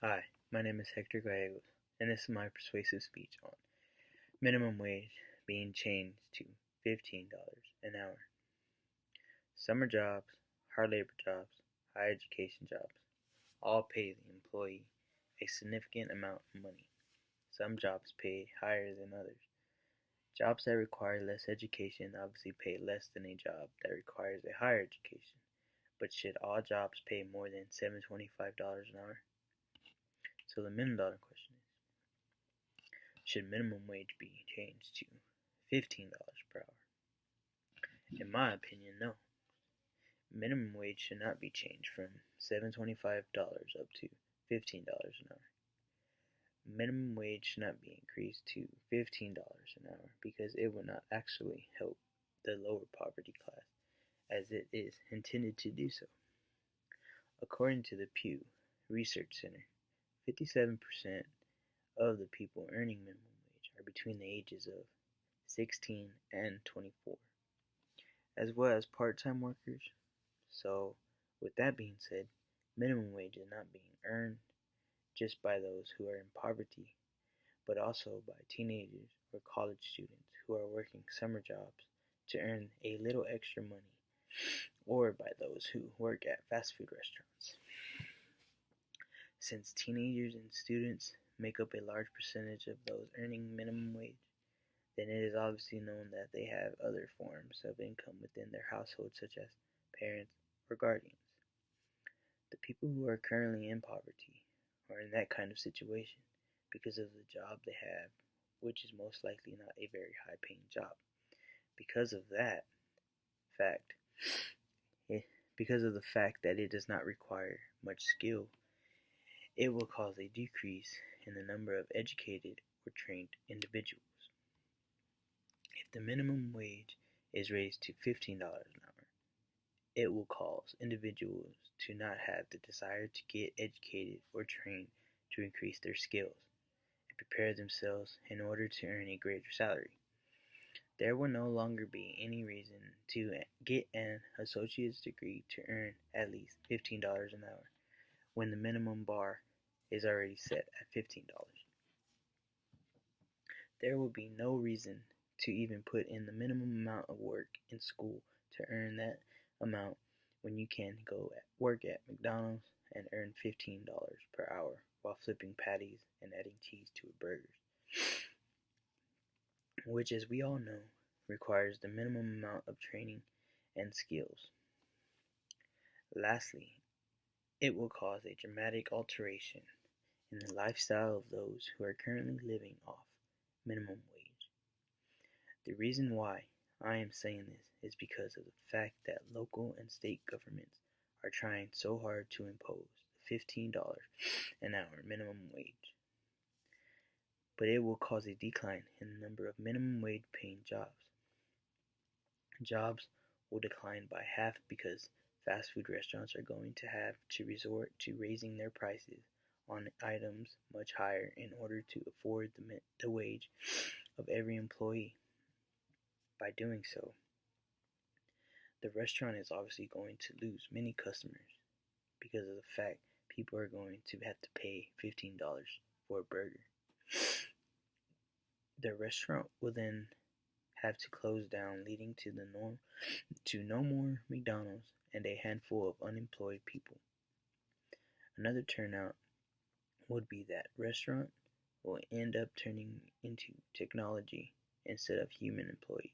Hi, my name is Hector Gallegos, and this is my persuasive speech on minimum wage being changed to $15 an hour. Summer jobs, hard labor jobs, higher education jobs all pay the employee a significant amount of money. Some jobs pay higher than others. Jobs that require less education obviously pay less than a job that requires a higher education. But should all jobs pay more than $725 an hour? So the $1 million question is, should minimum wage be changed to $15 per hour? In my opinion, no. Minimum wage should not be changed from $7.25 up to $15 an hour. Minimum wage should not be increased to $15 an hour because it will not actually help the lower poverty class as it is intended to do so. According to the Pew Research Center, 57% of the people earning minimum wage are between the ages of 16 and 24, as well as part-time workers. So, with that being said, minimum wage is not being earned just by those who are in poverty, but also by teenagers or college students who are working summer jobs to earn a little extra money, or by those who work at fast food restaurants. Since teenagers and students make up a large percentage of those earning minimum wage, then it is obviously known that they have other forms of income within their household, such as parents or guardians. The people who are currently in poverty are in that kind of situation because of the job they have, which is most likely not a very high paying job. Because of that fact, because of the fact that it does not require much skill, it will cause a decrease in the number of educated or trained individuals. If the minimum wage is raised to $15 an hour, it will cause individuals to not have the desire to get educated or trained to increase their skills and prepare themselves in order to earn a greater salary. There will no longer be any reason to get an associate's degree to earn at least $15 an hour when the minimum bar is already set at $15. There will be no reason to even put in the minimum amount of work in school to earn that amount when you can go work at McDonald's and earn $15 per hour while flipping patties and adding cheese to a burger, which, as we all know, requires the minimum amount of training and skills. Lastly, it will cause a dramatic alteration in the lifestyle of those who are currently living off minimum wage. The reason why I am saying this is because of the fact that local and state governments are trying so hard to impose the $15 an hour minimum wage. But it will cause a decline in the number of minimum wage paying jobs. Jobs will decline by half because fast food restaurants are going to have to resort to raising their prices on items much higher in order to afford the wage of every employee. By doing so, the restaurant is obviously going to lose many customers because of the fact people are going to have to pay $15 for a burger. The restaurant will then have to close down, leading to no more McDonald's and a handful of unemployed people. Another turnout would be that restaurant will end up turning into technology instead of human employees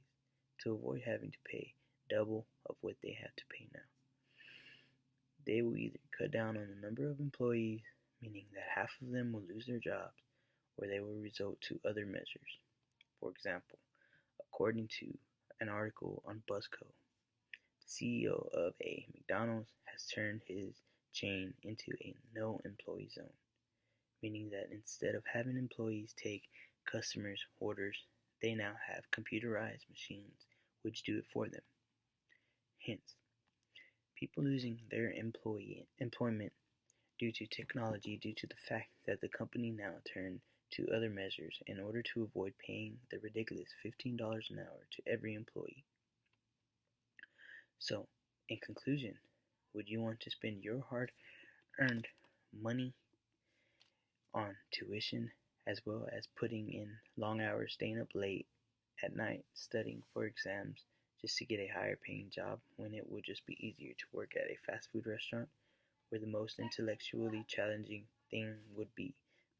to avoid having to pay double of what they have to pay now. They will either cut down on the number of employees, meaning that half of them will lose their jobs, or they will resort to other measures. For example, according to an article on Buzzco, the CEO of a McDonald's has turned his chain into a no-employee zone, meaning that instead of having employees take customers' orders, they now have computerized machines which do it for them. Hence, people losing their employment due to technology due to the fact that the company now turned to other measures in order to avoid paying the ridiculous $15 an hour to every employee. So, in conclusion, would you want to spend your hard-earned money on tuition, as well as putting in long hours, staying up late at night, studying for exams just to get a higher paying job when it would just be easier to work at a fast food restaurant where the most intellectually challenging thing would be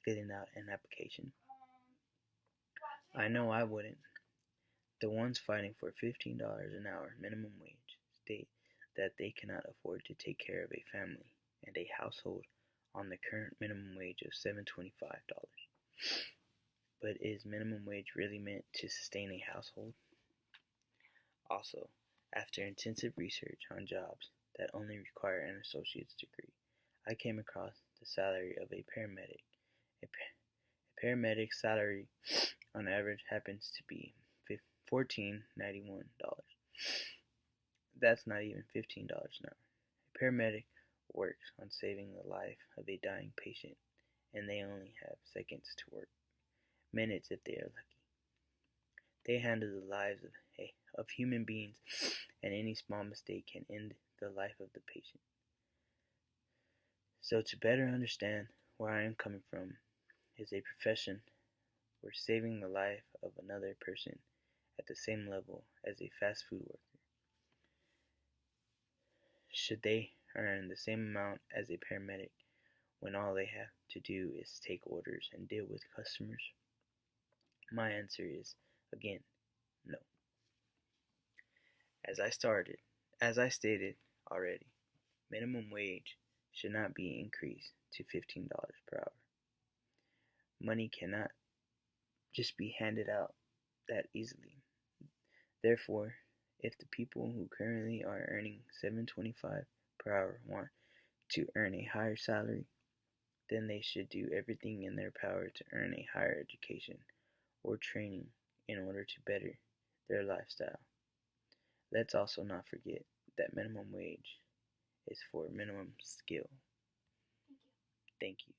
filling out an application. I know I wouldn't. The ones fighting for $15 an hour minimum wage state that they cannot afford to take care of a family and a household on the current minimum wage of $7.25. But is minimum wage really meant to sustain a household? Also, after intensive research on jobs that only require an associate's degree, I came across the salary of a paramedic. A paramedic's salary on average happens to be $14.91. That's not even $15 an hour. A paramedic works on saving the life of a dying patient, and they only have seconds to work, minutes if they are lucky. They handle the lives of human beings, and any small mistake can end the life of the patient. So to better understand where I am coming from is a profession where saving the life of another person at the same level as a fast food worker. Should they earn the same amount as a paramedic when all they have to do is take orders and deal with customers? My answer is, again, no. As I stated already, minimum wage should not be increased to $15 per hour. Money cannot just be handed out that easily. Therefore, if the people who currently are earning $7.25 per hour want to earn a higher salary, then they should do everything in their power to earn a higher education or training in order to better their lifestyle. Let's also not forget that minimum wage is for minimum skill. Thank you.